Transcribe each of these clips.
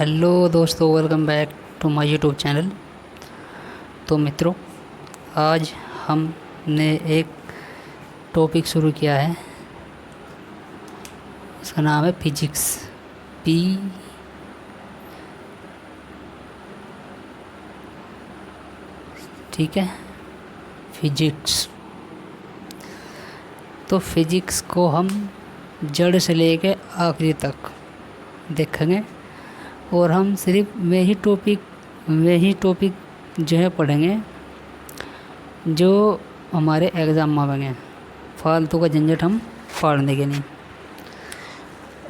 Hello दोस्तों, welcome back to my YouTube channel. तो मित्रों, आज हमने एक टॉपिक शुरू किया है। इसका नाम है फिजिक्स। पी ठीक है, फिजिक्स। तो फिजिक्स को हम जड़ से लेके आखिरी तक देखेंगे और हम सिर्फ वही टॉपिक जो है पढ़ेंगे जो हमारे एग्ज़ाम में आएंगे। फालतू का झंझट हम पढ़ने के नहीं।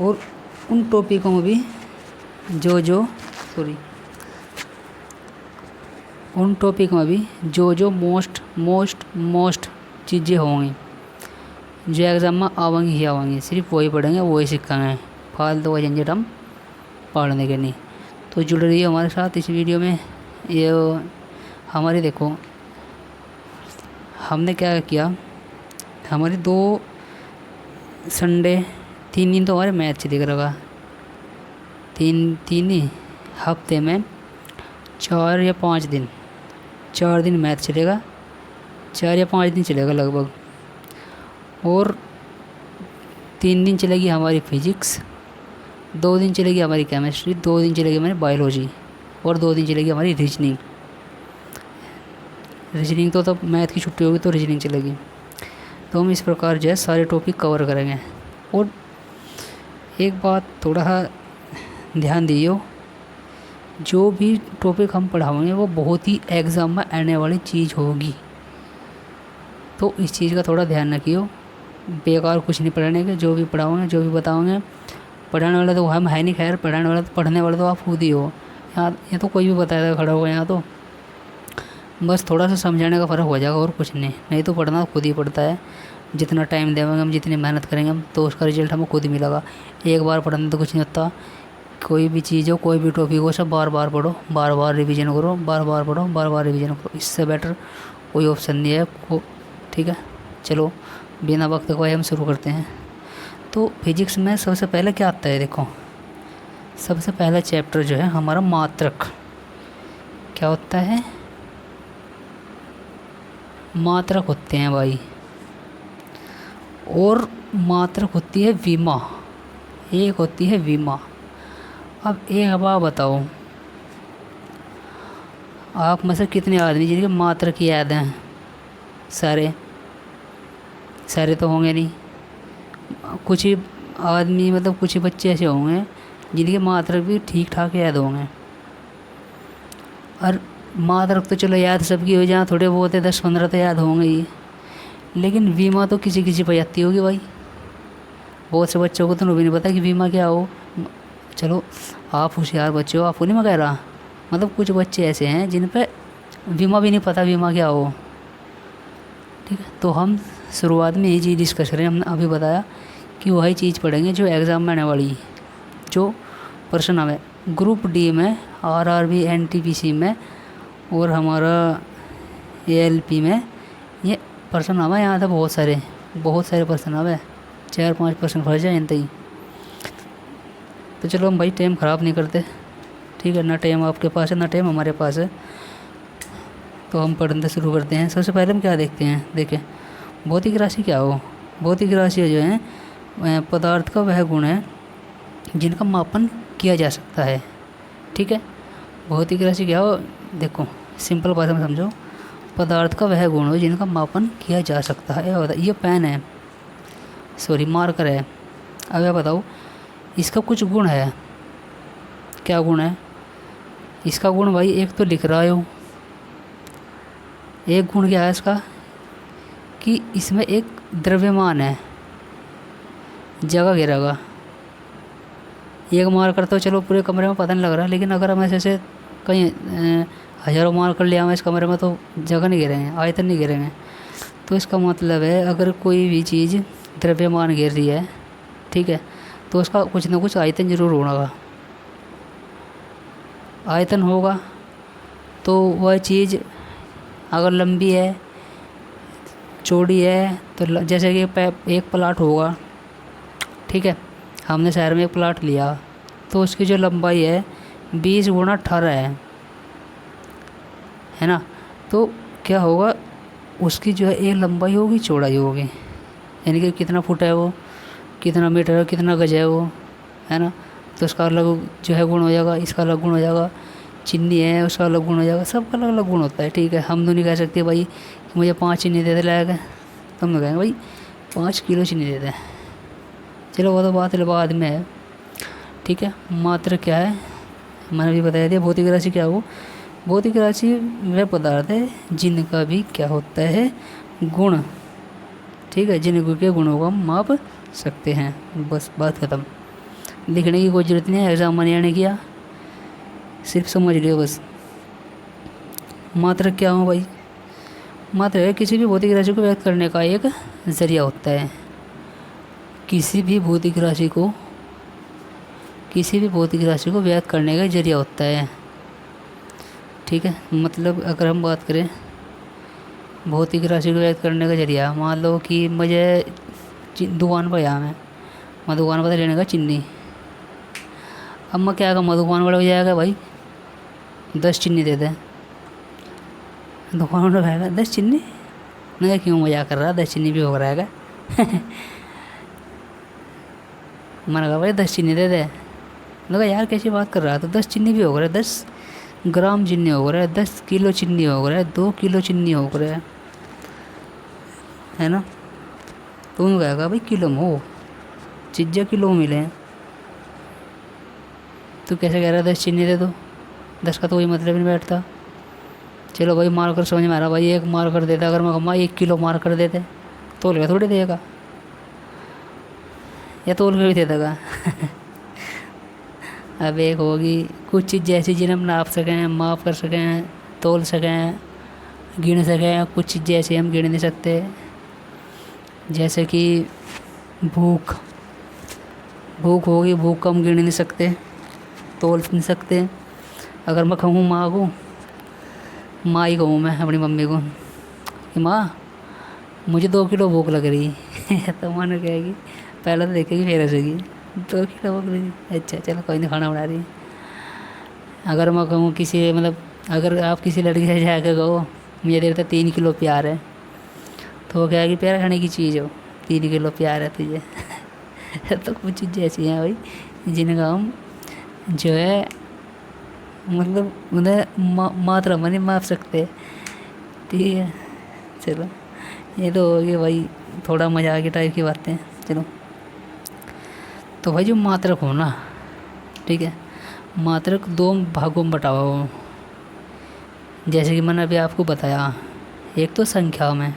और उन टॉपिकों में भी उन टॉपिक में भी जो मोस्ट चीज़ें होंगी जो एग्ज़ाम में आवेंगी ही आवेंगी, सिर्फ वही पढ़ेंगे, वही सीखेंगे। फालतू का झंझट हम पढ़ने के नहीं। तो जुड़ रही है हमारे साथ इस वीडियो में। ये हमारी देखो, हमने क्या किया, हमारी 2 संडे 3 दिन तो हमारे मैथ दिख रहा। तीन ही हफ्ते में 4 या 5 दिन, 4 दिन मैथ चलेगा, 4 या 5 दिन चलेगा लगभग। और 3 दिन चलेगी हमारी फिजिक्स, 2 दिन चलेगी हमारी केमिस्ट्री, 2 दिन चलेगी हमारी बायोलॉजी और 2 दिन चलेगी हमारी रीजनिंग। तो तब मैथ की छुट्टी होगी तो रीजनिंग चलेगी। तो हम इस प्रकार जो है सारे टॉपिक कवर करेंगे। और एक बात थोड़ा सा ध्यान दियो, जो भी टॉपिक हम पढ़ाएंगे वो बहुत ही एग्ज़ाम में आने वाली चीज़ होगी। तो इस चीज़ का थोड़ा ध्यान रखियो। बेकार कुछ नहीं पढ़ाने के, जो भी पढ़ाओगे, जो भी बताओगे, पढ़ाने वाला तो हम है नहीं। खैर, पढ़ने वाला तो आप खुद ही हो। यहाँ तो कोई भी बताएगा खड़ा होगा, यहाँ तो बस थोड़ा सा समझाने का फ़र्क हो जाएगा और कुछ नहीं तो पढ़ना खुद ही पड़ता है। जितना टाइम देंगे हम, जितनी मेहनत करेंगे हम, तो उसका रिजल्ट हमें खुद ही मिलेगा। एक बार पढ़ने तो कुछ नहीं होता। कोई भी चीज़ हो, कोई भी टॉपिक हो, सब बार बार पढ़ो, बार बार रिविज़न करो, बार बार पढ़ो, बार बार रिविज़न करो। इससे बेटर कोई ऑप्शन नहीं है। ठीक है, चलो बिना वक्त गवाए हम शुरू करते हैं। तो फिजिक्स में सबसे पहले क्या आता है, देखो सबसे पहला चैप्टर जो है हमारा मात्रक। क्या होता है? मात्रक होते हैं भाई। और मात्रक होती है विमा, एक होती है विमा। अब एक बात बताओ, आप में से कितने आदमी जिनके मात्रक याद हैं? सारे तो होंगे नहीं। कुछ ही आदमी, मतलब कुछ ही बच्चे ऐसे होंगे जिनके मात्रक भी ठीक ठाक याद होंगे। और मात्रक तो चलो याद सबकी हो जाए, थोड़े बहुत 10-15 तो याद होंगे ही। लेकिन बीमा तो किसी किसी पर आती होगी भाई। बहुत से बच्चों को तो भी नहीं पता कि बीमा क्या हो। चलो आप होशियार बच्चे हो, आपको नहीं मैं कह रहा, मतलब कुछ बच्चे ऐसे हैं जिन पर बीमा भी नहीं पता बीमा क्या हो। ठीक है, तो हम शुरुआत में यही चीज़ डिस्कस करें। हमने अभी बताया कि वही चीज़ पढ़ेंगे जो एग्ज़ाम में आने वाली, जो प्रश्न हमें ग्रुप डी में, आरआरबी, एनटीपीसी में और हमारा एएलपी में ये प्रश्न हमें यहाँ था। बहुत सारे प्रश्न हमें 4-5 प्रश्न फंस जाए इनते ही। तो चलो हम भाई टाइम ख़राब नहीं करते। ठीक है, ना टाइम आपके पास है ना टाइम हमारे पास है। तो हम पढ़ने शुरू करते हैं। सबसे पहले हम क्या देखते हैं, देखें भौतिक राशि क्या हो। भौतिक राशि जो है पदार्थ का वह गुण है जिनका मापन किया जा सकता है। ठीक है, भौतिक राशि क्या हो, देखो सिंपल भाषा में समझो। पदार्थ का वह गुण हो जिनका मापन किया जा सकता है। ये पेन है, मार्कर है। अब यह बताओ इसका कुछ गुण है। क्या गुण है इसका? गुण भाई एक तो लिख रहा हो। एक गुण क्या है इसका कि इसमें एक द्रव्यमान है, जगह घेरेगा। एक मार्कर तो चलो पूरे कमरे में पता नहीं लग रहा, लेकिन अगर हम ऐसे कहीं हज़ारों मार्कर ले आए इस कमरे में तो जगह नहीं घेरेंगे, आयतन नहीं घेरेंगे। तो इसका मतलब है अगर कोई भी चीज़ द्रव्यमान घेर रही है, ठीक है, तो उसका कुछ ना कुछ आयतन जरूर होगा। आयतन होगा तो वह चीज़ अगर लंबी है, चौड़ी है, तो जैसे कि एक प्लाट होगा, ठीक है, हमने शहर में एक प्लाट लिया तो उसकी जो लंबाई है 20 गुणा 18 है ना। तो क्या होगा, उसकी जो है एक लंबाई होगी चौड़ाई होगी, यानी कि कितना फुट है वो, कितना मीटर है, कितना गज है वो, है ना। तो उसका अलग जो है गुण हो जाएगा, इसका अलग गुण हो जाएगा, चीनी है उसका अलग गुण हो जाएगा, सबका अलग अलग गुण होता है। ठीक है, हम तो नहीं कह सकते भाई कि मुझे 5 चीनी दे दे लायक है, तो हम तो कहेंगे भाई 5 किलो चीनी दे दे। चलो वो तो बात बाद में है। ठीक है, मात्रा क्या है मैंने भी बताया दिया। भौतिक राशि क्या हो, भौतिक राशि वह पदार्थ है जिनका भी क्या होता है गुण। ठीक है, जिनके गुणों को हम माप सकते हैं, बस बात खत्म। लिखने की कोई जरूरत नहीं है, एग्जाम में नहीं किया, सिर्फ समझ लियो बस। मात्रक क्या हो भाई, मात्रक किसी भी भौतिक राशि को व्यक्त करने का एक जरिया होता है। किसी भी भौतिक राशि को व्यक्त करने का जरिया होता है। ठीक है, मतलब अगर हम बात करें भौतिक राशि को व्यक्त करने का जरिया, मान लो कि मुझे दुकान पर आया, मैं दुकान पर लेने का चीनी। अब मैं क्या कहूँ, दुकान वाला हो जाएगा भाई 10 चीनी दे दे, दुकान वाला कहेगा 10 चीनी, मैं क्यों मजाक कर रहा, 10 चीनी भी हो रहा है मैंने कहा भाई 10 चीनी दे दे, लगा यार कैसी बात कर रहा, तो 10 चीनी भी हो रहा है, 10 ग्राम चीनी हो रहा है, 10 किलो चीनी हो रहा है, 2 किलो चीनी हो रहा है ना। तो उन्होंने कहेगा भाई किलो में हो, चीज़ें किलो में मिले, तो कैसे कह रहा है 10 चीनी दे दो, 10 का तो कोई मतलब नहीं बैठता। चलो भाई मार कर समझ में आ रहा, भाई 1 मार कर देता, अगर मैं कहूँ 1 किलो मार कर देते तो लेगा थोड़ी देगा, या तोल के भी दे देगा अब एक होगी कुछ चीज़ जैसी जिन्हें हम नाप सकें, माप कर सकें, तोल सकें, गिन सकें, कुछ चीज़ जैसी हम गिन नहीं सकते, जैसे कि भूख होगी, भूख को हम गिन नहीं सकते, तोल नहीं सकते। अगर मैं कहूँ माँ को, माँ ही कहूँ मैं अपनी मम्मी को कि माँ मुझे 2 किलो भूख लग रही है तो माँ ने कहेगी, पहले तो देखेगी फिर हंसेगी, 2 किलो भूख लगी, अच्छा चलो कोई नहीं, खाना बना रही है। अगर मैं कहूँ किसी, मतलब अगर आप किसी लड़की से जाकर कहो मुझे देर 3 किलो प्यार है, तो वो कहेगी प्यार खाने की चीज़ हो, 3 किलो प्यार है तुझे तो कुछ चीज़ें ऐसी हैं भाई जिनका हम जो है मतलब उन्हें मात्रा में नहीं माप सकते। ठीक है, चलो ये तो हो गई भाई थोड़ा मजाक की टाइप की बातें। चलो तो भाई जो मात्रक हो ना, ठीक है, मात्रक 2 भागों में बटा हुआ हो, जैसे कि मैंने अभी आपको बताया, एक तो संख्या में,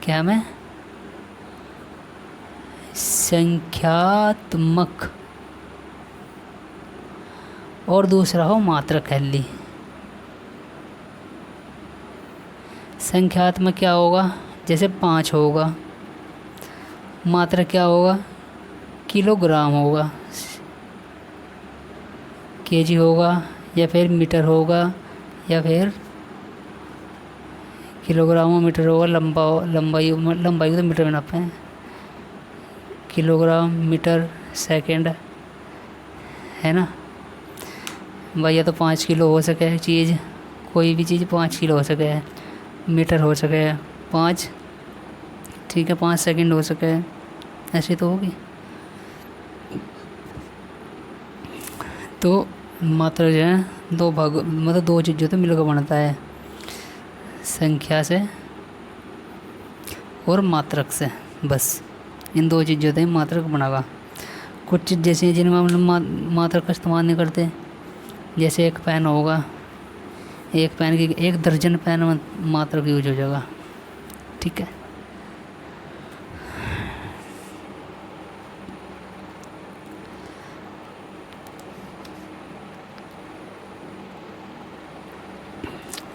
क्या में, संख्यात्मक, और दूसरा हो मात्रक हैली। संख्यात्मक क्या होगा, जैसे 5 होगा, मात्रक क्या होगा, किलोग्राम होगा, केजी होगा, या फिर मीटर होगा, या फिर किलोग्राम मीटर होगा, लंबाई को तो मीटर में नापते हैं, किलोग्राम मीटर सेकंड, है ना भाई। या तो 5 किलो हो सके चीज़, कोई भी चीज़ 5 किलो हो सके, मीटर हो सके 5, ठीक है, 5 सेकंड हो सके, ऐसे तो होगी। तो मात्रा जो है 2 भाग, मतलब 2 चीज़ों तो मिलकर बनता है, संख्या से और मात्रक से, बस इन 2 चीज़ों से मात्रक बनागा। कुछ चीज़ जैसे हैं जिनमें हम मात्रक का इस्तेमाल नहीं करते, जैसे एक पेन होगा, एक पेन की 1 दर्जन पेन में मात्रक यूज हो जाएगा। ठीक है,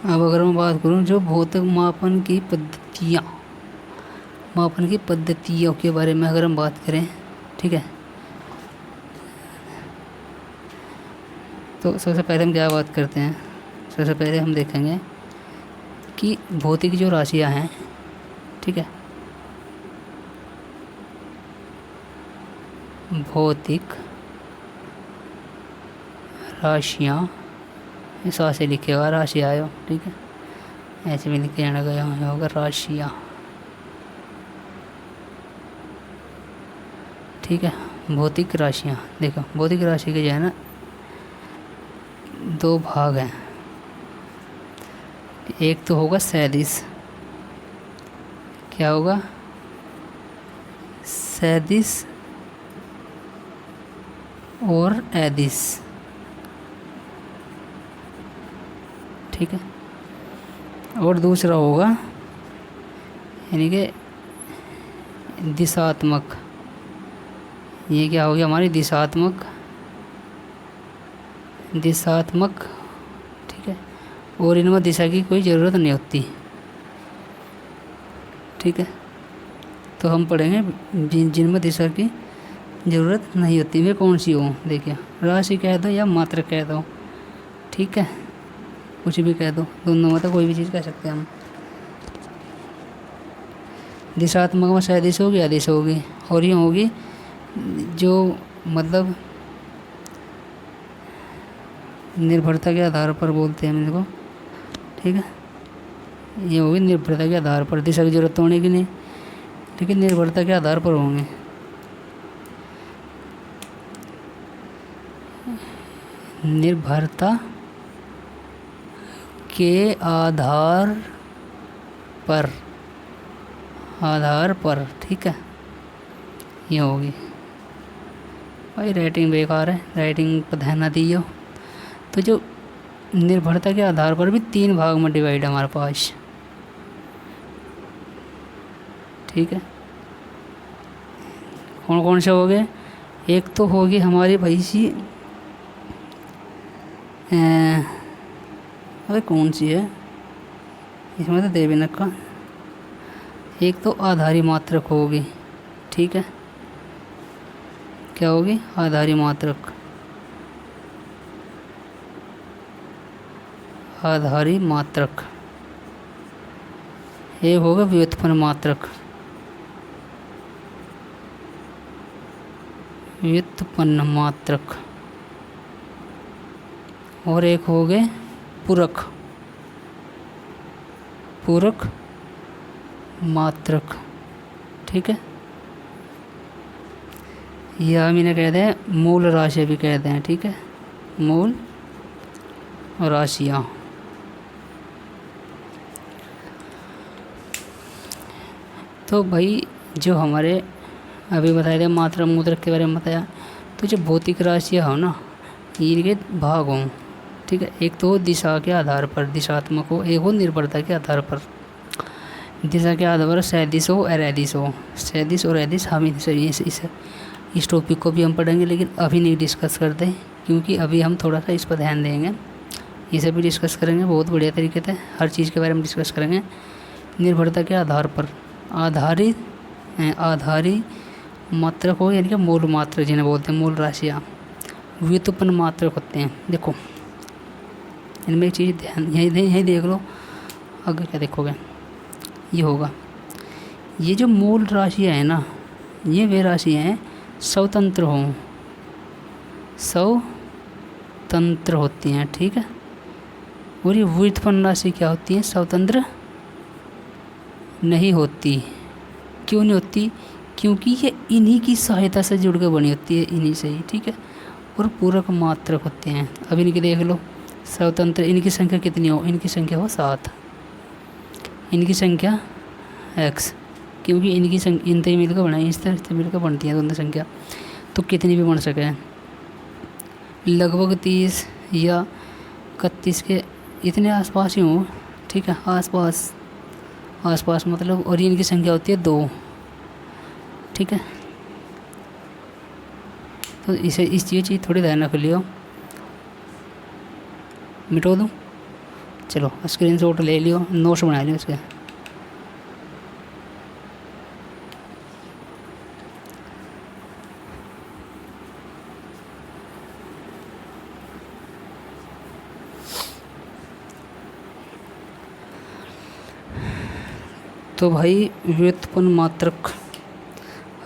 अब अगर मैं बात करूं जो भौतिक मापन की पद्धतियों के बारे में अगर हम बात करें, ठीक है, तो सबसे पहले हम क्या बात करते हैं, सबसे पहले हम देखेंगे कि भौतिक जो राशियां हैं, ठीक है, भौतिक राशियाँ, इस से लिखेगा राशियाँ आयो, ठीक है, ऐसे भी लिखे जाना गया होगा राशियाँ, ठीक है। भौतिक राशियाँ, देखो भौतिक राशि के जो है ना 2 भाग हैं। एक तो होगा सदिश, क्या होगा, सदिश और अदिश, ठीक है। और दूसरा होगा यानी कि दिशात्मक, ये क्या हो गया हमारी दिशात्मक, ठीक है। और इनमें दिशा की कोई ज़रूरत नहीं होती, ठीक है। तो हम पढ़ेंगे जिनमें दिशा की ज़रूरत नहीं होती वे कौन सी हो। देखिए राशि कह दो या मात्र कह दो, ठीक है, कुछ भी कह दो, दोनों में तो कोई भी चीज़ कह सकते हैं हम। दिशात्मक में सदिश होगी, अदिश होगी, और ये होगी जो मतलब निर्भरता के आधार पर बोलते हैं इनको, ठीक है। ये होगी निर्भरता के आधार पर, दिशा की जरूरत होने की नहीं, लेकिन निर्भरता के आधार पर होंगे। निर्भरता के आधार पर, ठीक है, ये होगी। भाई राइटिंग बेकार है, राइटिंग पर ध्यान ना दियो। तो जो निर्भरता के आधार पर भी 3 भाग में डिवाइड है हमारे पास, ठीक है। कौन कौन से हो गए, एक तो होगी हमारी भाई सी अरे कौन सी है इसमें तो देवी नक्का, एक तो आधारी मात्रक होगी, ठीक है, क्या होगी, आधारी मात्रक, आधारी मात्रक। एक होगा व्युत्पन्न मात्रक, व्युत्पन्न मात्रक, और एक हो गए पूरक, पूरक मात्रक, ठीक है। यह हम इन्हें कहते हैं मूल राशि भी कहते हैं, ठीक है, मूल राशियाँ। तो भाई जो हमारे अभी बताया था मात्रा मुद्रक के बारे में बताया, तो जो भौतिक राशियाँ हो ना, इनके भाग हों, ठीक है। एक तो दिशा के आधार पर दिशात्मक हो, एक हो निर्भरता के आधार पर। दिशा के आधार पर सदिश हो और अदिश हो, सदिश और अदिश हम इस टॉपिक को भी हम पढ़ेंगे, लेकिन अभी नहीं डिस्कस करते, क्योंकि अभी हम थोड़ा सा इस पर ध्यान देंगे। इसे भी डिस्कस करेंगे बहुत बढ़िया तरीके से, हर चीज़ के बारे में डिस्कस करेंगे। निर्भरता के आधार पर आधारी मात्रक हो, यानी कि मूल मात्रक जिन्हें बोलते हैं, मूल राशियाँ। व्युत्पन्न मात्रक होते हैं, देखो इनमें एक चीज़ ध्यान यही देख लो, आगे क्या देखोगे, ये होगा, ये जो मूल राशियाँ हैं ना, ये वे राशियाँ हैं स्वतंत्र होती हैं, ठीक है। और ये व्युत्पन्न राशि क्या होती है, स्वतंत्र नहीं होती। क्यों नहीं होती, क्योंकि ये इन्हीं की सहायता से जुड़ के बनी होती है, इन्हीं से ही, ठीक है। और पूरक मात्रक होते हैं, अब इनकी देख लो, स्वतंत्र, इनकी संख्या कितनी हो, इनकी संख्या हो 7, इनकी संख्या x, क्योंकि इनकी संख्या इनते ही मिलकर बनाई, इस तरह से मिलकर बनती है दोनों संख्या, तो कितनी भी बन सके, लगभग 30 या 31 के इतने आसपास ही हो, ठीक है, आसपास मतलब। और इनकी संख्या होती है 2, ठीक है। तो इसे इस चीज़ थोड़ी ध्यान रख लियो, मिटो दूँ, चलो स्क्रीनशॉट ले लियो, नोट्स बना लियो इसके। तो भाई व्युत्पन्न मात्रक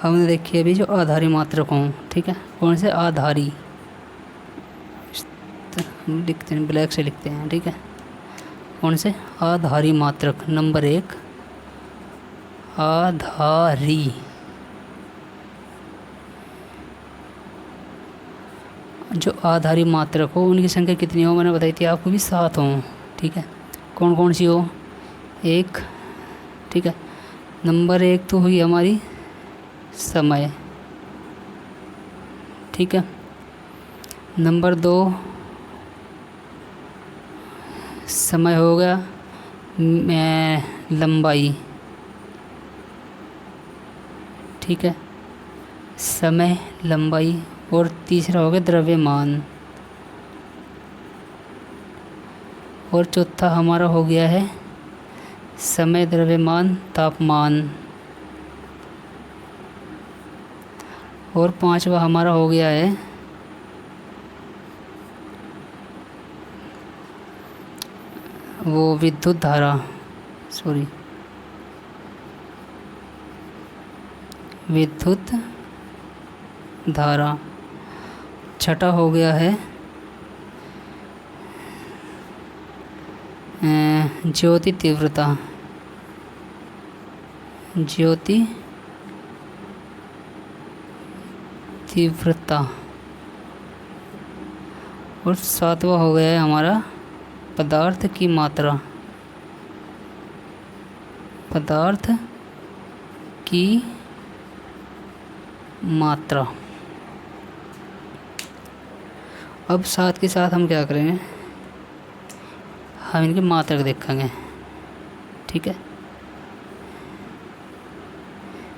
हमने देखी अभी, जो आधारी मात्रक हों, ठीक है, कौन से आधारी, लिखते हैं, ब्लैक से लिखते हैं, ठीक है। कौन से? आधारी मात्रक नंबर 1, आधारी, जो आधारी मात्रक हो उनकी संख्या कितनी हो, मैंने बताई थी आपको भी 7 हो, ठीक है। कौन कौन सी हो? 1, ठीक है। नंबर 1 तो हुई हमारी समय, ठीक है। नंबर 2 समय हो गया, लंबाई, ठीक है, समय लंबाई। और तीसरा हो गया द्रव्यमान। और चौथा हमारा हो गया है समय, द्रव्यमान, तापमान। और पांचवा हमारा हो गया है वो विद्युत धारा, सॉरी, विद्युत धारा। छठा हो गया है ज्योति तीव्रता, ज्योति तीव्रता। और सातवां हो गया है हमारा पदार्थ की मात्रा, पदार्थ की मात्रा। अब साथ के साथ हम क्या करेंगे, हम इनकी मात्रक देखेंगे, ठीक है।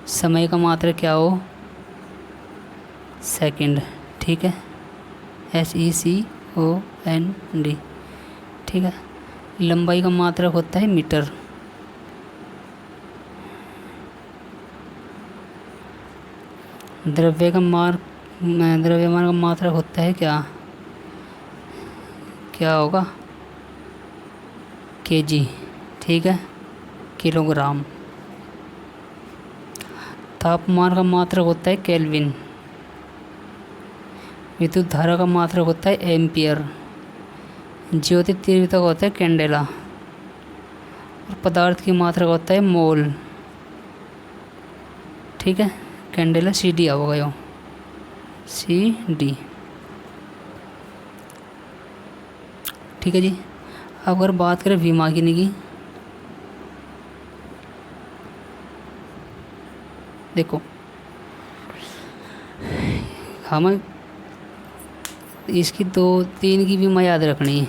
समय का मात्रक क्या हो? सेकंड, ठीक है, SECOND, ठीक है। लंबाई का मात्रक होता है मीटर। द्रव्यमान का मात्रक होता है क्या? क्या होगा? kg, ठीक है, किलोग्राम। तापमान का मात्रक होता है केल्विन। विद्युत धारा का मात्रक होता है एम्पियर। ज्योति तीव्रता का होता है कैंडेला। और पदार्थ की मात्रा का होता है मोल, ठीक है। कैंडेला CD होगा, यो CD, ठीक है जी। अब अगर बात करें विमागिनी की, देखो हमें इसकी 2-3 की विमा याद रखनी है,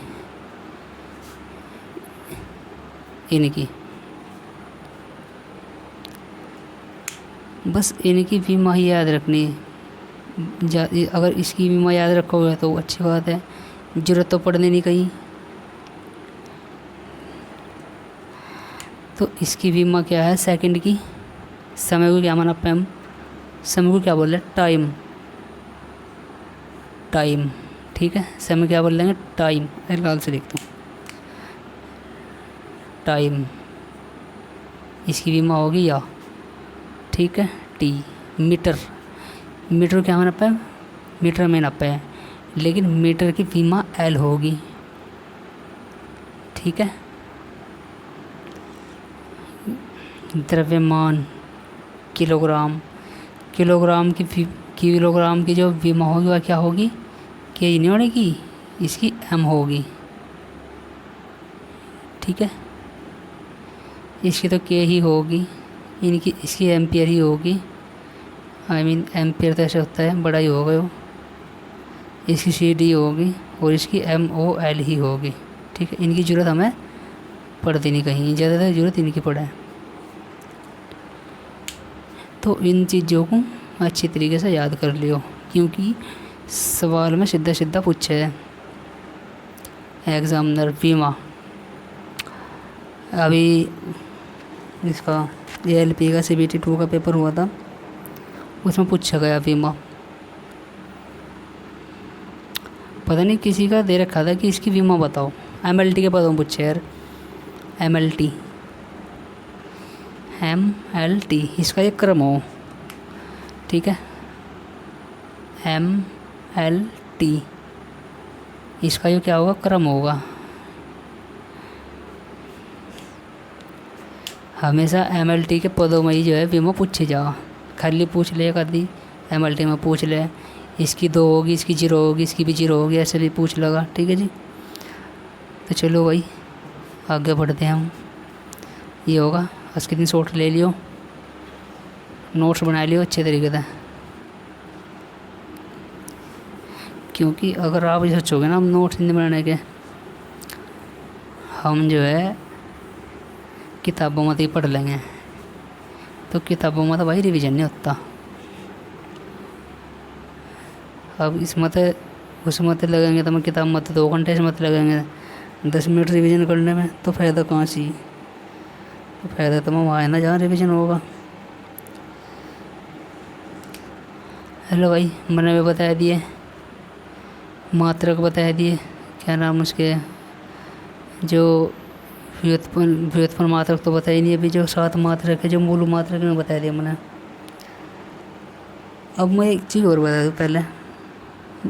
इनकी, बस इनकी विमा ही याद रखनी है। अगर इसकी विमा याद रखोगे तो अच्छी बात है, ज़रूरत तो पड़ने नहीं कहीं। तो इसकी विमा क्या है? सेकंड की। समय को क्या माना हम? समय को क्या बोल रहे हैं? टाइम, टाइम, ठीक है। समय क्या बोल लेंगे? टाइम, लाल से लिखता हूँ, टाइम। इसकी विमा होगी या, ठीक है, T। मीटर, मीटर क्या माना है? मीटर में नापा है, लेकिन मीटर की विमा L होगी, ठीक है। द्रव्यमान किलोग्राम, किलोग्राम की जो विमा होगी वह क्या होगी? के नहीं होगी, इसकी M होगी, ठीक है। इसकी तो के ही होगी, इसकी एम्पियर ही होगी। एम्पियर तो ऐसे होता है, बड़ा ही होगा वो। इसकी CD होगी और इसकी MOL ही होगी, ठीक है। इनकी ज़रूरत हमें पड़ती नहीं कहीं, ज़्यादातर ज़रूरत इनकी पड़ा है। तो इन चीज़ों को अच्छी तरीके से याद कर लियो, क्योंकि सवाल में सीधा सीधा पूछे है एग्जामिनर। विमा अभी इसका ALP का CBT 2 का पेपर हुआ था, उसमें पूछा गया विमा। पता नहीं किसी का दे रखा था कि इसकी विमा बताओ। MLT के पदों पूछे यार, MLT, इसका एक क्रम हो, ठीक है। MLT इसका ये क्या होगा, क्रम होगा। हमेशा MLT के पदों में ही जो है विमा पूछे जाओ, खाली पूछ ले कभी MLT में पूछ ले, इसकी 2 होगी, इसकी 0 होगी, इसकी भी 0 होगी, ऐसे भी पूछ लगा। ठीक है जी। तो चलो भाई आगे बढ़ते हैं हम। ये होगा स्क्रीन शॉट ले लियो, नोट्स बना लियो अच्छे तरीके से, क्योंकि अगर आप ये सोचोगे ना हम नोट्स नहीं बनाने के, हम जो है किताबों में ही पढ़ लेंगे, तो किताबों में तो भाई रिवीजन नहीं होता। अब इस मत उस मत लगेंगे तो मैं किताब मत 2 घंटे से मत लगेंगे 10 मिनट रिवीजन करने में, तो फ़ायदा कहाँ सी, तो फ़ायदा तो मैं वहाँ है ना जहाँ रिवीजन होगा। हेलो भाई, मैंने भी बता दिए, मात्रक बता दिए, क्या नाम उसके, जो व्युत्पन्न मात्रक तो बताई नहीं, अभी जो 7 मात्रक है, जो मूल मात्रक में बता दिया मैंने। अब मैं एक चीज़ और बता दूँ पहले,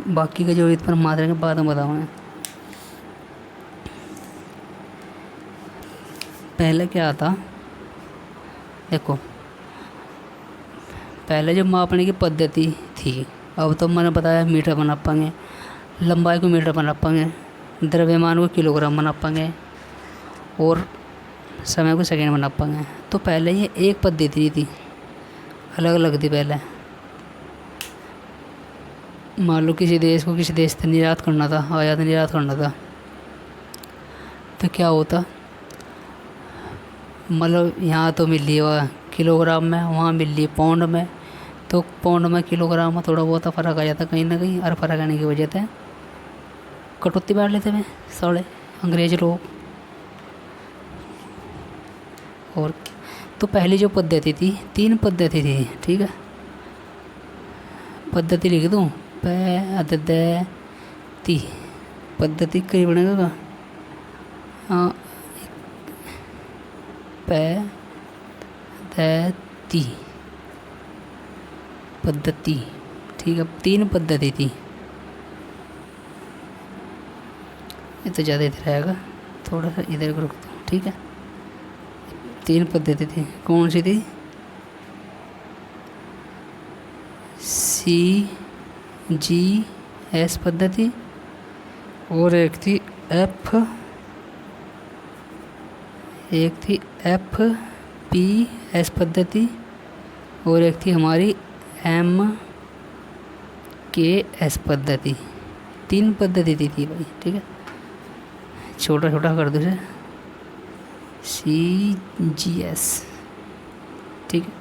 बाकी का जो व्युत्पन्न मात्रक है बाद में बताऊँगा। पहले क्या था, देखो पहले जो मापने की पद्धति थी, अब तो मैंने बताया मीटर में नापांगे, लंबाई को मीटर में नापांगे, द्रव्यमान को किलोग्राम में नापांगे, और समय को सेकंड में नापांगे। तो पहले ये एक पद्धति थी, अलग अलग थी पहले। मान लो किसी देश को किसी देश से निर्यात करना था, आयात निर्यात करना था, तो क्या होता, मतलब यहाँ तो मिल रही है किलोग्राम में, वहाँ मिल रही पाउंड में, तो पाउंड में किलोग्राम में थोड़ा बहुत फ़र्क आ जाता कहीं ना कहीं, और फ़र्क आने की वजह से कटौती बांट लेते हैं साले अंग्रेज लोग। और तो पहली जो पद्धति थी, 3 पद्धति थी। ठीक है, पद्धति लिख दूँ, पद्धति, पद्धति कहीं बनेगा, हाँ, पद्धति, पद्धति। ठीक है, 3 पद्धति थी, ये तो ज़्यादा इधर आएगा, थोड़ा सा इधर को रुक दो। ठीक है, 3 पद्धति थी, कौन सी थी, CGS पद्धति, और एक थी FPS पद्धति, और एक थी हमारी MKS पद्धति। 3 पद्धति थी भाई। ठीक है, छोटा छोटा कर दो से, CGS। ठीक है,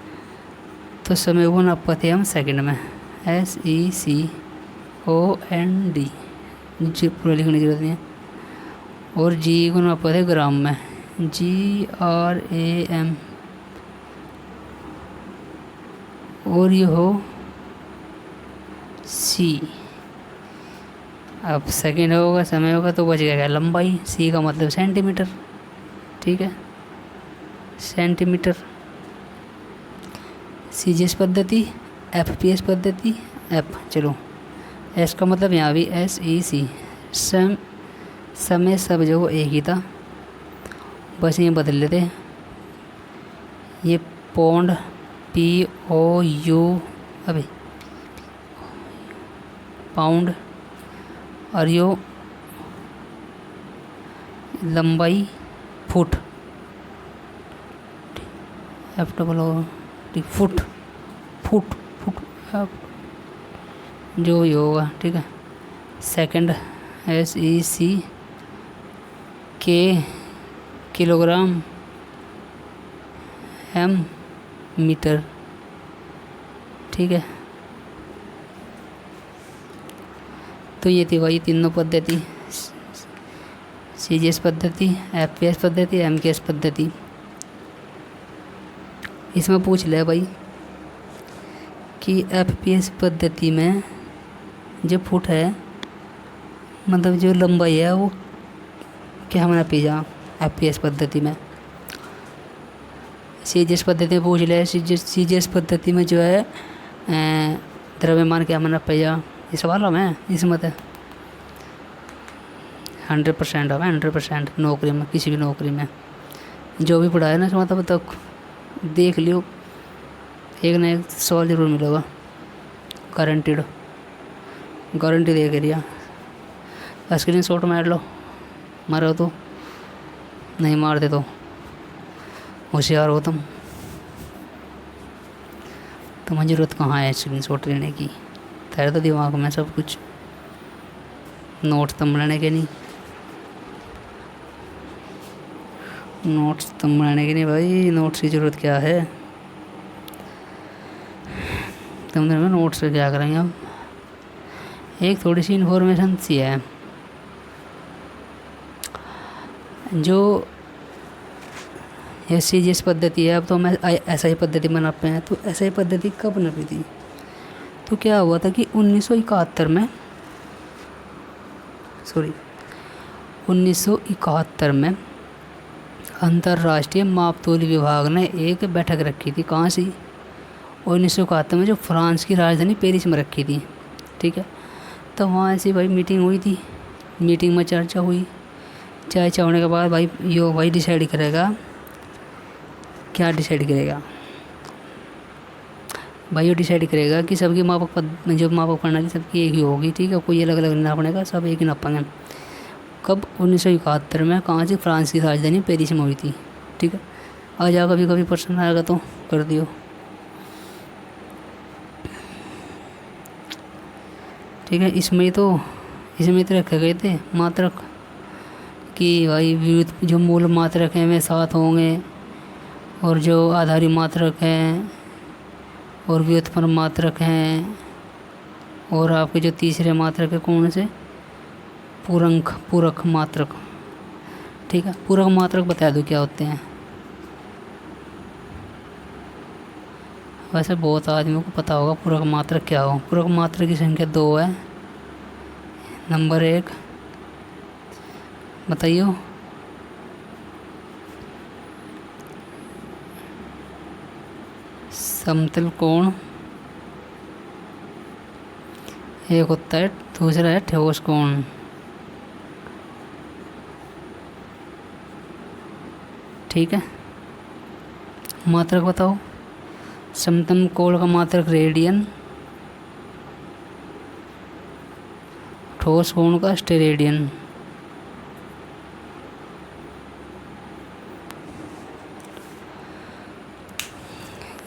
तो समय को नापते हम सेकंड में, SECOND, जी पूरा लिखने की जरूरत नहीं है, और G को नापते ग्राम में, GRAM, और ये हो C। अब सेकंड होगा, समय होगा, तो बच गया लंबाई, C का मतलब सेंटीमीटर। ठीक है, सेंटीमीटर। CGS पद्धति, FPS पद्धति, चलो S का मतलब यहाँ भी SEC, समय सब जो एक ही था, बस ये बदल लेते हैं, ये पौंड POU, अभी पाउंड, और यो लंबाई फुट, फुट फुट फुट जो ही होगा। ठीक है, सेकंड SEC के किलोग्राम, M मीटर। ठीक है, तो ये थी भाई तीनों पद्धति, CGS पद्धति, FPS पद्धति, MKS पद्धति। इसमें पूछ ले भाई कि FPS पद्धति में जो फुट है, मतलब जो लंबाई है, वो क्या हमारा पिज़्ज़ा FPS पद्धति में। CGS पद्धति में पूछ ले, CGS पद्धति में जो है द्रव्यमान क्या हमारा पिज़्ज़ा, ये सवाल है इसमें तो 100% है, 100% नौकरी में, किसी भी नौकरी में जो भी पढ़ा है ना मतलब तक देख लियो, एक ना एक सवाल ज़रूर मिलेगा, गारंटीड, गारंटी दे के दिया। स्क्रीन शॉट मार लो, मारो तो, नहीं मारते तो होशियार हो तुम। तुम्हें ज़रूरत कहाँ है स्क्रीन शॉट लेने की, तेरे तो दिमाग में सब कुछ, नोट्स तुम बनाने के नहीं, नोट्स तुम बनाने के नहीं भाई, नोट्स की ज़रूरत क्या है, तुमने में नोट्स से क्या करेंगे हम। एक थोड़ी सी इन्फॉर्मेशन सी है, जो SCGS पद्धति है, अब तो हम SI पद्धति बनाते हैं। तो SI पद्धति कब बनी थी, तो क्या हुआ था कि 1971 में, सॉरी 1971 में अंतर्राष्ट्रीय मापतोल विभाग ने एक बैठक रखी थी। कहाँ सी, 1971 में, जो फ्रांस की राजधानी पेरिस में रखी थी। ठीक है, तो वहाँ ऐसी भाई मीटिंग हुई थी, मीटिंग में चर्चा हुई, चर्चा होने के बाद भाई डिसाइड करेगा, क्या डिसाइड करेगा भाई, ये डिसाइड करेगा कि सबकी मापक जो मापक प्रणाली सबकी एक ही होगी। ठीक है, कोई अलग अलग नहीं नापने का, सब एक ही नापेंगे। कब, 1971 में, कहाँ से, फ्रांस की राजधानी पेरिस में हुई थी। ठीक है, आ जाओ, कभी कभी प्रश्न आएगा तो कर दियो। ठीक है, इसमें तो रखे गए थे मात्रक कि भाई जो मूल मात्रक हैं वे 7 होंगे, और जो आधारी मात्रक हैं और व्युत्पन्न मात्रक हैं, और आपके जो तीसरे मात्रक है कौन से, पूरक मात्रक। ठीक है, पूरक मात्रक बता दो क्या होते हैं, वैसे बहुत आदमियों को पता होगा पूरक मात्रक क्या हो। पूरक मात्रक की संख्या 2 है। नंबर 1 बताइए, समतल कोण, एक होता है, दूसरा है ठोस कोण। ठीक है, मात्रक बताओ, समतल कोण का मात्रक रेडियन, ठोस कोण का स्टेरेडियन।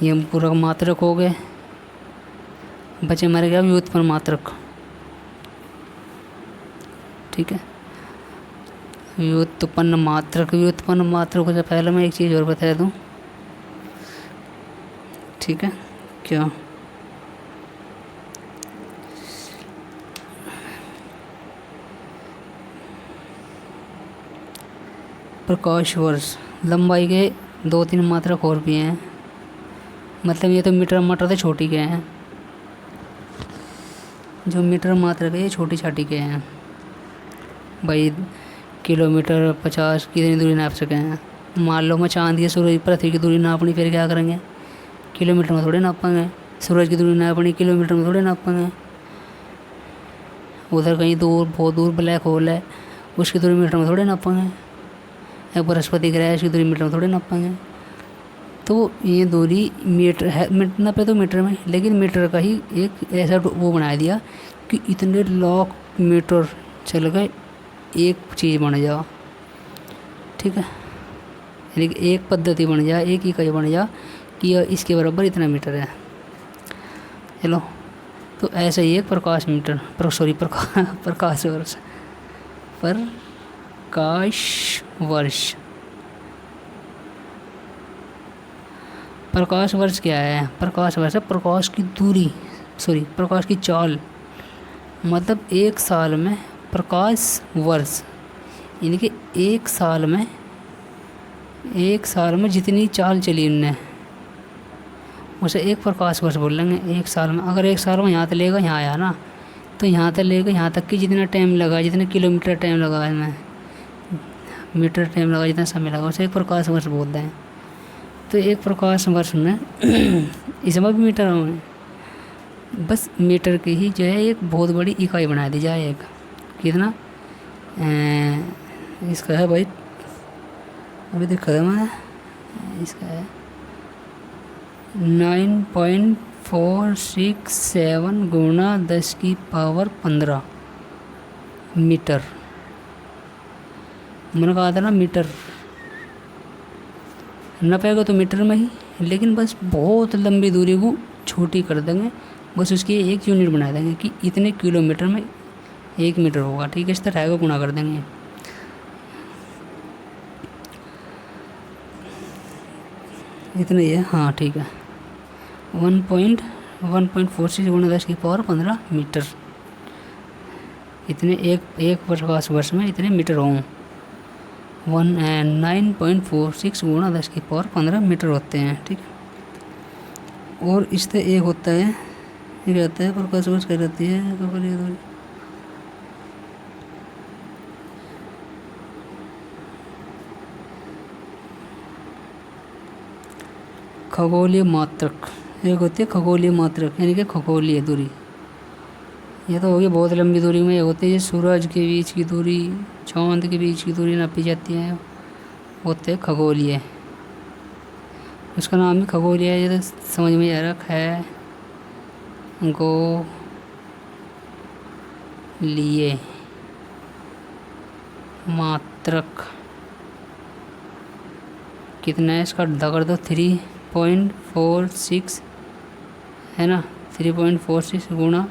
ये पूरक मात्रक हो गए, बचे मर गया व्युत्पन्न मात्रक। ठीक है, व्युत्पन्न मात्रक से पहले मैं एक चीज़ और बता दूं। ठीक है, क्या, प्रकाश वर्ष, लंबाई के 2-3 मात्रक और भी हैं, मतलब ये तो मीटर से छोटी के हैं, जो मीटर मात्रक है ये छोटी छाटी के हैं भाई। किलोमीटर 50 कितनी दूरी नाप सके हैं, मान लो मैं चांद या सूरज पृथ्वी की दूरी नापनी, फिर क्या करेंगे, किलोमीटर में थोड़े नापेंगे। सूरज की दूरी नापनी, किलोमीटर में थोड़े नापेंगे। उधर कहीं दूर, बहुत दूर ब्लैक होल है, उसकी दूरी मीटर में थोड़े नापेंगे। या बृहस्पति ग्रह है, उसकी दूरी मीटर में थोड़े नापेंगे। तो ये दूरी मीटर है, नापे तो मीटर में, लेकिन मीटर का ही एक ऐसा वो बना दिया कि इतने लाख मीटर चल गए एक चीज़ बन जा। ठीक है, यानी कि एक पद्धति बन जा, एक इकाई बन जा कि इसके बराबर इतना मीटर है। चलो, तो ऐसा ही एक प्रकाश मीटर, प्रकाश वर्ष। प्रकाश वर्ष क्या है, प्रकाश वर्ष है प्रकाश की दूरी, प्रकाश की चाल, मतलब एक साल में प्रकाश वर्ष, यानी कि एक साल में जितनी चाल चली उनने उसे एक प्रकाश वर्ष बोल लेंगे। एक साल में, अगर एक साल में यहाँ तक लेगा, यहाँ आया ना, तो यहाँ तक लेगा, यहाँ तक कि जितना टाइम लगा, जितने किलोमीटर टाइम लगा इसमें, मीटर टाइम लगा, जितना समय लगा, उसे एक प्रकाश वर्ष बोलते हैं। तो एक प्रकाश वर्ष में इसमें भी मीटर में, बस मीटर की ही जो है एक बहुत बड़ी इकाई बना दी जाए। एक कितना, इसका है भाई, अभी देखा था मैं, इसका है 9.467 गुणा 10⁻15 मीटर। मैंने कहा था ना मीटर, न पाएगा तो मीटर में ही, लेकिन बस बहुत लंबी दूरी को छोटी कर देंगे, बस उसकी एक यूनिट बना देंगे कि इतने किलोमीटर में 1 मीटर होगा। ठीक है, इस तरह को गुणा कर देंगे। इतना ही है, हाँ ठीक है। 1.46 गुणा 10⁻15 मीटर, इतने एक प्रकाश वर्ष में इतने मीटर हों। 9.46 गुणा 10⁻15 मीटर होते हैं। ठीक है, और इससे एक होता है, ये रहता है प्रकाश वर्ष क्या रहती है, खगोलीय मात्रक। एक होती है खगोलीय मात्रक, यानी कि खगोलीय दूरी। यह तो होगी बहुत लंबी दूरी में। एक होती है सूरज के बीच की दूरी, चांद के बीच की दूरी नापी जाती है, होते हैं खगोलीय। उसका नाम भी खगोलीय है, ये तो समझ में आ रहा है, लिए मात्रक। कितना है इसका, दगर दो 3.46 है ना, 3.46 गुणा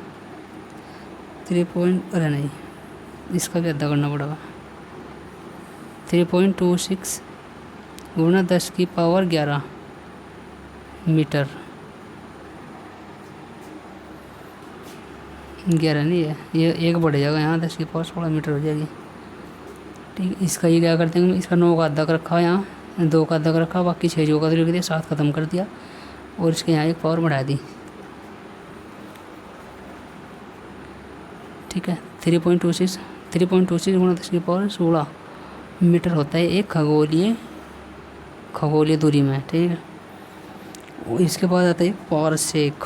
3 अरे नहीं, इसका भी अद्धा करना पड़ेगा। 3.26 गुणा 10⁻11 मीटर। 11 नहीं है, ये एक बढ़ जाएगा यहाँ, 10⁻16 मीटर हो जाएगी। ठीक, इसका ये क्या करते हैं, इसका 9 का आधा कर रखा है, यहाँ 2 का आधा कर रखा, बाकी 6 जो का तो लिख दिया, 7 ख़त्म कर दिया, और इसके यहाँ एक पावर बढ़ा दी। ठीक है, 3.26 गुणा 10⁻16 मीटर होता है एक खगोलीय दूरी में। ठीक है, इसके बाद आता है पारसेक।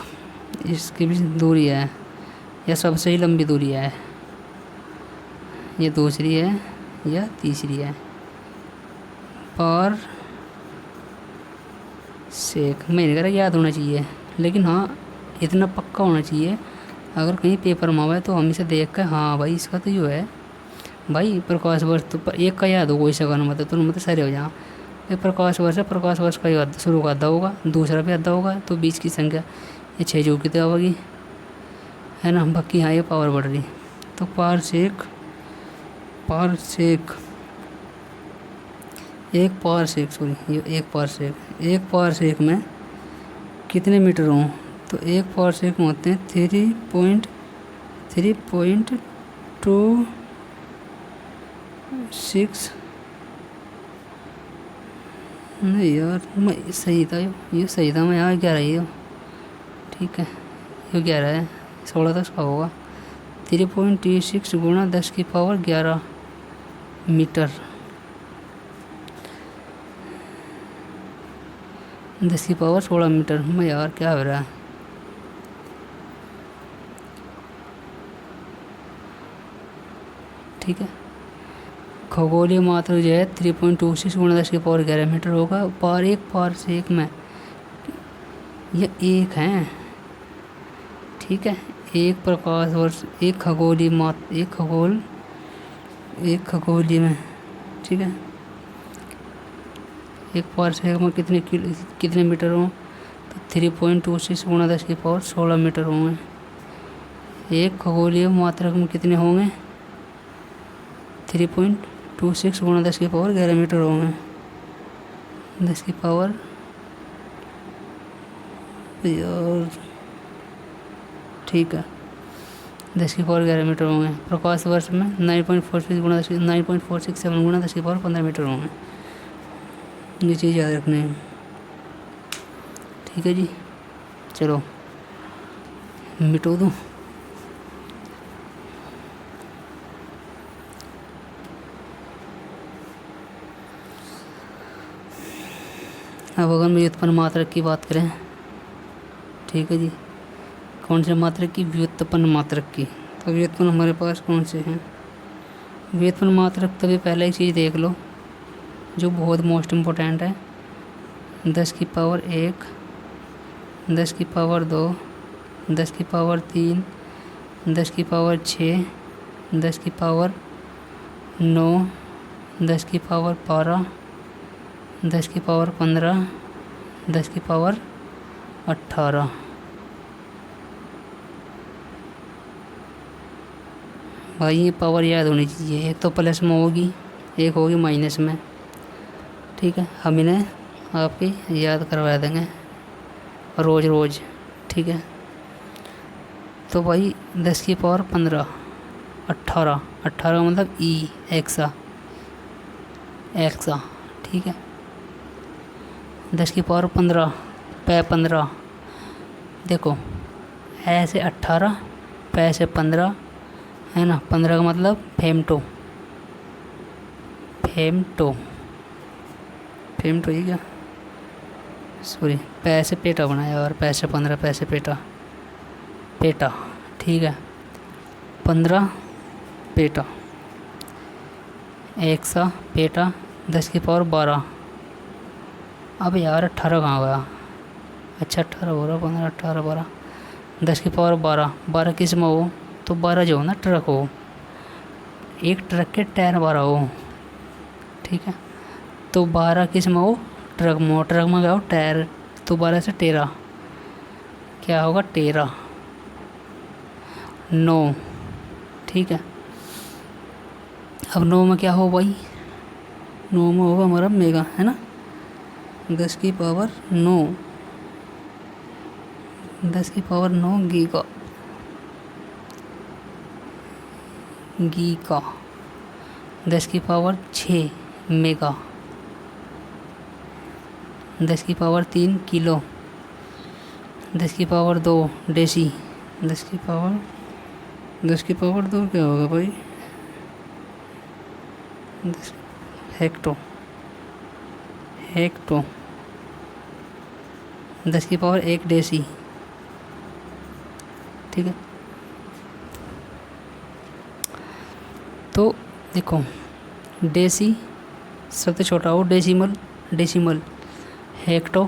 इसकी भी दूरी है, यह सबसे ही लंबी दूरी है, ये दूसरी है या तीसरी है। पारसेक मैंने कह रहा याद होना चाहिए, लेकिन हाँ इतना पक्का होना चाहिए, अगर कहीं पेपर में आवा है तो हम इसे देख कर हाँ भाई इसका तो जो है भाई प्रकाश वर्ष, तो एक का याद हो कोई सका मतलब, तो मतलब सारे हो जहाँ एक प्रकाश वर्ष है, प्रकाश वर्ष का याद शुरू का आधा होगा, दूसरा भी आधा होगा, तो बीच की संख्या ये 6 जो की तो होगी, है ना। बाकी यहाँ ये पावर बढ़ रही, तो पारसेक एक पारसेक में कितने मीटर हों, तो एक पारसेक में होते हैं 3.26 नहीं यार, मैं सही था, ये सही था, मैं यहाँ 11 ही हो। ठीक है, ये 11 है, 16 तो इसका होगा। 3.26 गुणा 10⁻11 मीटर, 10⁻16 मीटर। मैं यार क्या हो रहा है, ठीक है। खगोलीय मात्रक जो है 3.26 गुणा 10⁻11 मीटर होगा। पार से एक में ये एक है, ठीक है। एक प्रकाश वर्ष, एक खगोलीय में, ठीक है। एक पारसेक में कितने मीटर हों, तो 3.26 गुणा 10⁻16 मीटर होंगे। एक खगोलीय मात्रक में कितने होंगे, 3.26 गुणा 10⁻11 मीटर होंगे। 10 की पावर यार, ठीक है, 10⁻11 मीटर होंगे। प्रकाश वर्ष में 9.47 गुणा 10⁻15 मीटर होंगे। ये चीज़ याद रखनी है, ठीक है जी। चलो मिटो दूँ। अब अगर हम व्युत्पन्न मात्रक की बात करें, ठीक है जी, कौन से मात्रक की, व्युत्पन्न मात्रक की। तो व्युत्पन्न हमारे पास कौन से हैं, व्युत्पन्न मात्रक तभी पहले एक चीज़ देख लो जो बहुत मोस्ट इम्पोर्टेंट है। 10 की पावर 1, 10 की पावर 2, 10 की पावर 3, 10 की पावर 6, 10 की पावर 9, 10 की पावर 12, 10 की पावर 15, 10 की पावर 18। भाई ये पावर याद होनी चाहिए, एक तो प्लस में होगी, एक होगी माइनस में। ठीक है, हम इन्हें आपकी याद करवा देंगे रोज़ रोज़। ठीक है, तो भाई 10 की पावर 15, 18, 18 मतलब ई एक्सा एक्सा। ठीक है, 10 की पावर 15 पै 15, देखो ऐसे 18 पै से 15 है ना, 15 का मतलब फेमटो फेमटो फेमटो ये क्या, सॉरी पैसे पेटा बनाया और पैसे 15 पैसे पेटा पेटा। ठीक है, 15 पेटा एक्सा पेटा 10 की पावर 12। अब यार 18 कहाँ गया, अच्छा 18 हो रहा, 15 18 12, 10 की पावर 12, 12 किस में हो, तो 12 जो हो ना ट्रक हो, एक ट्रक के टायर 12 हो। ठीक है, तो 12 किस में हो, ट्रक में हो, ट्रक में क्या हो टायर, तो 12 से 13 क्या होगा 13 9। ठीक है, अब 9 में क्या हो भाई, 9 में होगा हमारा मेगा है ना, 10 की पावर 9, 10 की पावर 9 गीगा गीगा, 10 की पावर 6 मेगा, 10 की पावर 3 किलो, 10 की पावर 2 डेसी, 10 की पावर 2 क्या होगा भाई, 10 हेक्टो हेक्टो, 10 की पावर 1 डेसी। ठीक है, तो देखो डेसी सबसे छोटा हो डेसिमल, डेसिमल हेक्टो,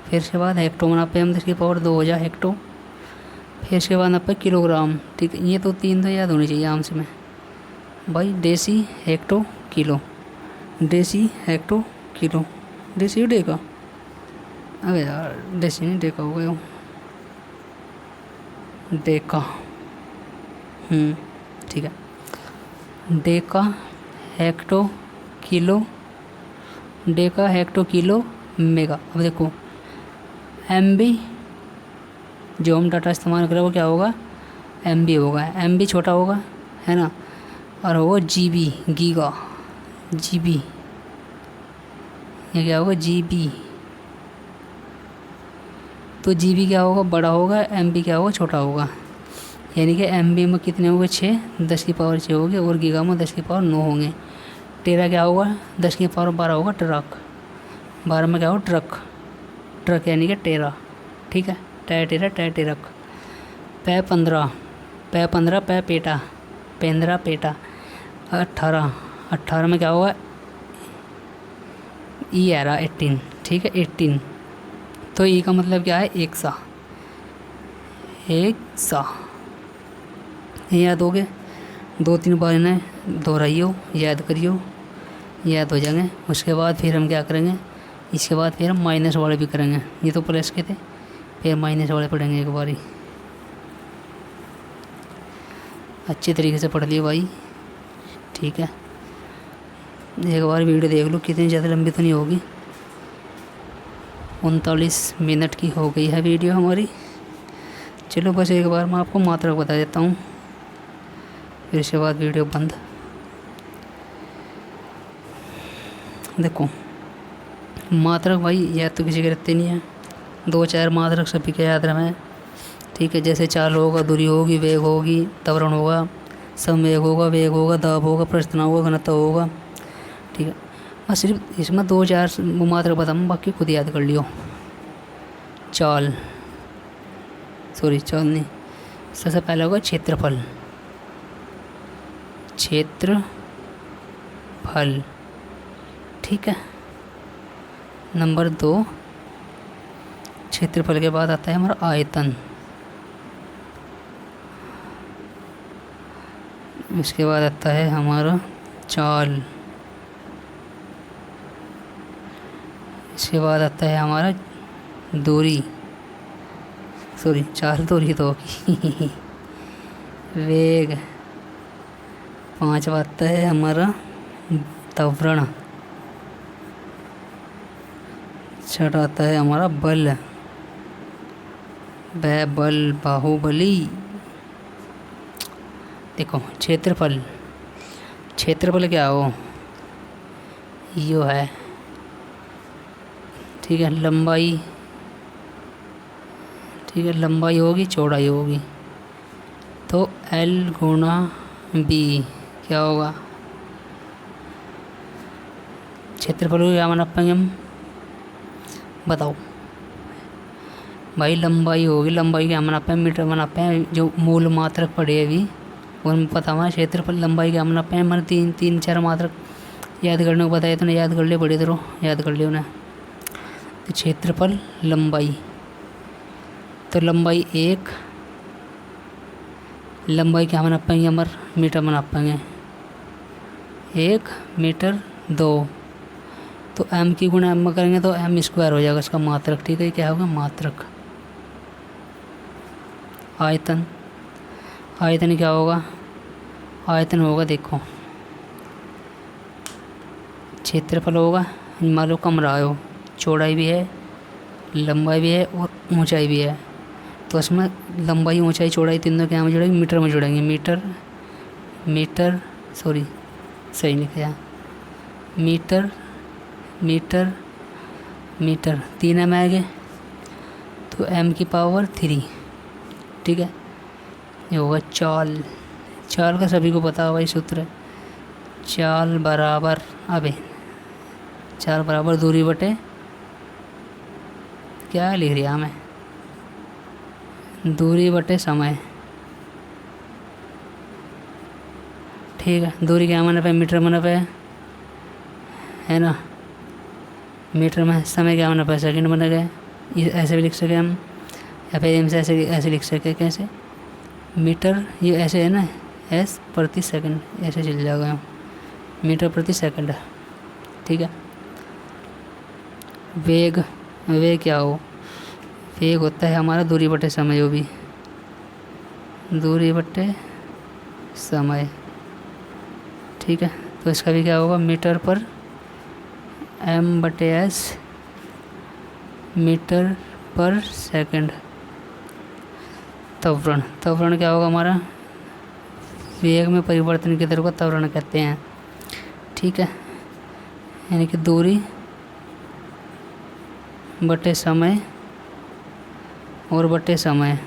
फिर इसके बाद हेक्टो में नापे हम 10 की पावर 2 हो जाए हेक्टो, फिर इसके बाद नापे किलोग्राम। ठीक है, ये तो 3 तो याद होनी चाहिए आम से में भाई, deci hecto kilo, deci hecto kilo, deci deka, अरे यार डेसी नहीं डेका हो गया, डेका। ठीक है, Deka hecto kilo, Deka hecto kilo mega. अब देखो एमबी जो हम डाटा इस्तेमाल करें वो क्या होगा, एमबी होगा, एमबी छोटा होगा है ना, और वो जीबी गीगा जीबी, ये क्या होगा जीबी, तो जीबी क्या होगा बड़ा होगा, एमबी क्या होगा छोटा होगा, यानी कि एमबी में कितने होंगे 6, 10 की पावर 6 होगी, और गीगा में 10 की पावर 9 होंगे। टेरा क्या होगा 10 की पावर 12 होगा, ट्रक 12 में क्या होगा ट्रक, ट्रक यानी कि टेरा। ठीक है, टायर टेरा टायर टेरक। पै 15 पै पेटा 15 पेटा, 18 18 में क्या होगा ई आ रहा 18। ठीक है 18, तो ई का मतलब क्या है एक सा, याद हो गए, 2-3 बार इन्हें दोहराइयो याद करियो, याद हो जाएंगे। उसके बाद फिर हम क्या करेंगे, इसके बाद फिर हम माइनस वाले भी करेंगे, ये तो प्लस के थे, फिर माइनस वाले पढ़ेंगे एक बारी, अच्छे तरीके से पढ़ लियो भाई। ठीक है, एक बार वीडियो देख लो, कितनी ज़्यादा लंबी तो नहीं होगी, 39 मिनट की हो गई है वीडियो हमारी। चलो बस एक बार मैं आपको मात्रक बता देता हूँ, फिर इसके बाद वीडियो बंद। देखो मात्रक भाई याद तो किसी के रहते नहीं है, 2-4 मात्रक सभी के याद रहे। ठीक है, जैसे चाल होगा, दूरी होगी, वेग होगी, त्वरण होगा, संवेग होगा, वेग होगा, दाब होगा, प्रस्थना होगा, घनत्व होगा। ठीक है, मैं सिर्फ इसमें 2-4 मात्रक बताऊँ, बाकी खुद याद कर लियो। चाल नहीं, सबसे पहले होगा क्षेत्रफल, क्षेत्रफल। ठीक है, नंबर 2 क्षेत्रफल के बाद आता है हमारा आयतन। इसके बाद आता है हमारा चाल। इसके बाद आता है हमारा दूरी, सॉरी चाल दूरी तो होगी वेग। 5 आता है हमारा त्वरण। 6 आता है हमारा बल, बल बाहुबली। देखो क्षेत्रफल, क्षेत्रफल क्या हो, यो है। ठीक है, लंबाई, ठीक है लंबाई होगी चौड़ाई होगी, तो L गुणा B क्या होगा, क्षेत्रफल को क्या मापेंगे हम, बताओ भाई। लंबाई होगी, लंबाई क्या नापे हैं, मीटर में नापे हैं। जो मूल मात्रक पड़े अभी उनमें पता हुआ क्षेत्रफल लंबाई क्या नापे हैं, मैंने 3-4 मात्रक याद करने को बताया, तो याद कर ले, बड़ी तरह याद कर लियो उन्हें। तो क्षेत्रफल लंबाई, तो लंबाई 1, लंबाई क्या नापेंगे हमार मीटर में नापेंगे, 1 मीटर 2, तो m की गुणा m में करेंगे तो m स्क्वायर हो जाएगा इसका मात्रक। ठीक है, क्या होगा मात्रक। आयतन, आयतन क्या होगा, आयतन होगा देखो क्षेत्रफल होगा, मान लो कमरा हो, चौड़ाई भी है, लंबाई भी है और ऊंचाई भी है, तो इसमें लंबाई ऊंचाई चौड़ाई तीनों क्या में जुड़ेंगे, मीटर में जुड़ेंगे। मीटर मीटर सॉरी सही लिखा, मीटर मीटर मीटर 3 m आएंगे, तो m की पावर 3। ठीक है, ये होगा चाल। चाल का सभी को पता होगा ये सूत्र, चाल बराबर, अबे चाल बराबर दूरी बटे क्या लिख रही हमें, दूरी बटे समय। ठीक है, दूरी क्या माना पे, मीटर माना पे है ना, मीटर में। समय क्या माना पे, सेकंड बना गया। ये ऐसे भी लिख सके हम, या फिर इनसे ऐसे लिख सके, कैसे, मीटर ये ऐसे है ना, एस प्रति सेकंड, ऐसे चल जाएगा, मीटर प्रति सेकंड। ठीक है, वेग, वेग क्या हो, वेग होता है हमारा दूरी बटे समय, जो भी दूरी बटे समय। ठीक है, तो इसका भी क्या होगा, मीटर पर m/s मीटर पर सेकंड। त्वरण, त्वरण क्या होगा हमारा, वेग में परिवर्तन की दर को त्वरण कहते हैं। ठीक है, यानी कि दूरी बटे समय और बटे समय।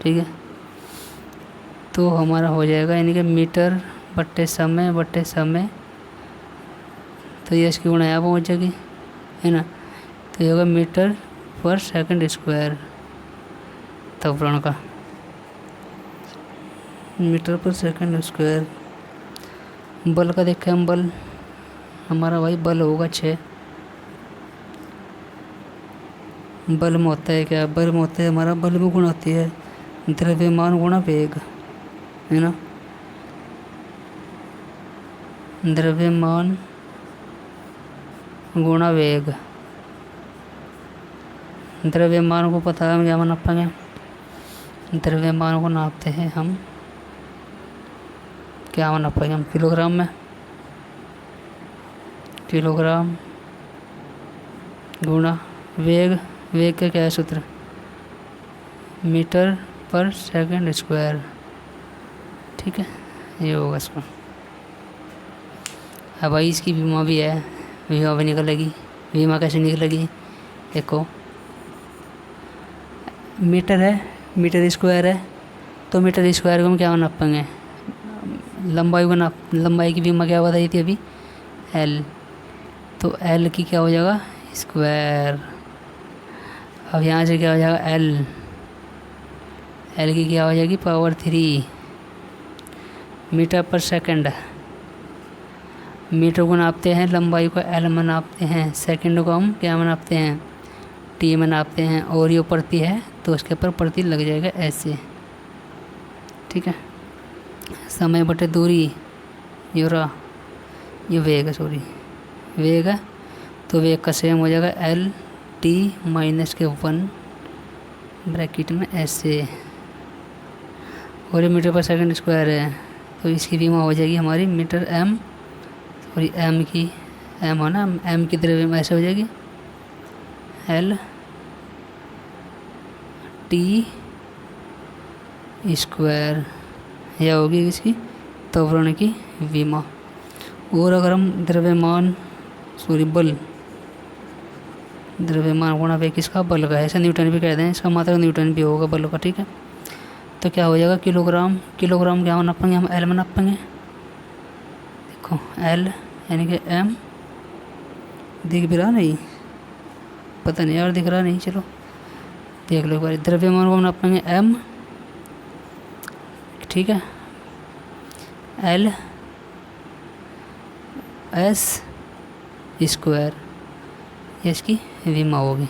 ठीक है, तो हमारा हो जाएगा यानी कि मीटर बटे समय, तो ये इसकी गुणा यहाँ पहुँच जाएगी, है ना, तो ये होगा मीटर पर सेकंड स्क्वायर। त्वरण का मीटर पर सेकंड स्क्वायर। बल का देखें हम, बल हमारा भाई बल होगा 6। बल में होता है क्या, बल में होता है हमारा, बल में गुण होती है द्रव्यमान गुणा वेग, है ना, द्रव्यमान गुणा वेग। द्रव्यमान को पता है हम क्या नापेंगे, द्रव्यमान को नापते हैं हम, क्या नापेंगे हम, किलोग्राम में, किलोग्राम गुणा वेग। वेग का क्या है सूत्र, मीटर पर सेकंड स्क्वायर। ठीक है, ये होगा इसका। अब भाई इसकी बीमा भी है, बीमा भी निकलेगी। बीमा कैसे निकलेगी, देखो मीटर है, मीटर स्क्वायर है, तो मीटर स्क्वायर को हम क्या नापेंगे, लंबाई को नाप, लंबाई की बीमा क्या बताई थी अभी, L, तो L की क्या हो जाएगा स्क्वायर। अब यहाँ से क्या हो जाएगा L, L की क्या हो जाएगी पावर 3 मीटर पर सेकंड। मीटर को नापते हैं, लंबाई को एल में नापते हैं, सेकंड को हम क्या में नापते हैं, टी में नापते हैं, और ये प्रति है तो उसके ऊपर प्रति लग जाएगा ऐसे। ठीक है, समय बटे दूरी ये रहा, ये वेग है, सॉरी वेग है, तो वेग का सेम हो जाएगा एल टी माइनस के 1 ब्रैकेट में ऐसे, और ये मीटर पर सेकंड स्क्वायर है तो इसकी विमा हो जाएगी हमारी मीटर एम, और ये एम की एम हो ना, एम की तरफ ऐसे हो जाएगी एल टी स्क्वायर, यह होगी इसकी त्वरण की विमा। और अगर हम द्रव्यमान द्रव्यमान गुणा वेग किसका, बल का है, ऐसा न्यूटन भी कह दें, इसका मात्रक न्यूटन भी होगा बल का। ठीक है, तो क्या हो जाएगा किलोग्राम, किलोग्राम क्या नापेंगे हम, एल में नापेंगे। देखो एल यानी कि एम, दिख भी रहा नहीं, पता नहीं यार दिख रहा नहीं, चलो देख लो एक बार। द्रव्यमान को हम नापेंगे एम, ठीक है, एल एस स्क्वायर, ये इसकी विमा होगी।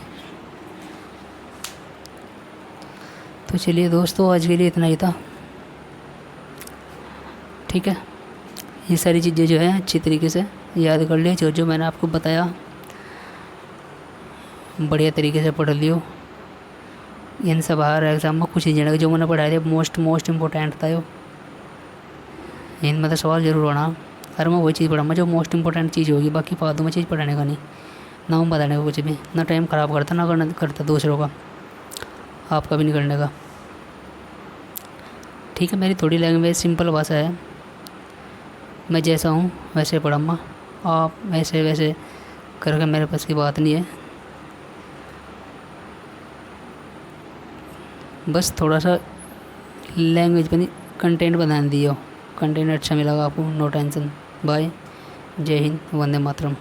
तो चलिए दोस्तों, आज के लिए इतना ही था। ठीक है, ये सारी चीज़ें जो है अच्छी तरीके से याद कर लियो, जो जो मैंने आपको बताया बढ़िया तरीके से पढ़ लियो। इन सब हर एग्ज़ाम में कुछ ही जो मैंने पढ़ाया था मोस्ट इम्पोर्टेंट था, यो इनमें तो सवाल जरूर होना। हर मैं वही चीज़ पढ़ाऊँगा जो मोस्ट इम्पोर्टेंट चीज़ होगी, बाकी फालतू में चीज़ पढ़ाने का नहीं, ना हम बताने का कुछ भी, ना टाइम ख़राब करता ना करता दूसरों का, आपका भी नहीं करने का। ठीक है, मेरी थोड़ी लैंग्वेज सिंपल भाषा है, मैं जैसा हूँ वैसे पढ़ाऊँगा, आप वैसे वैसे करके मेरे पास की बात नहीं है। बस थोड़ा सा लैंग्वेज पर नहीं, कंटेंट पर ध्यान दियो। कंटेंट अच्छा मिलेगा आपको, नो टेंशन। बाय, जय हिंद, वंदे मातरम।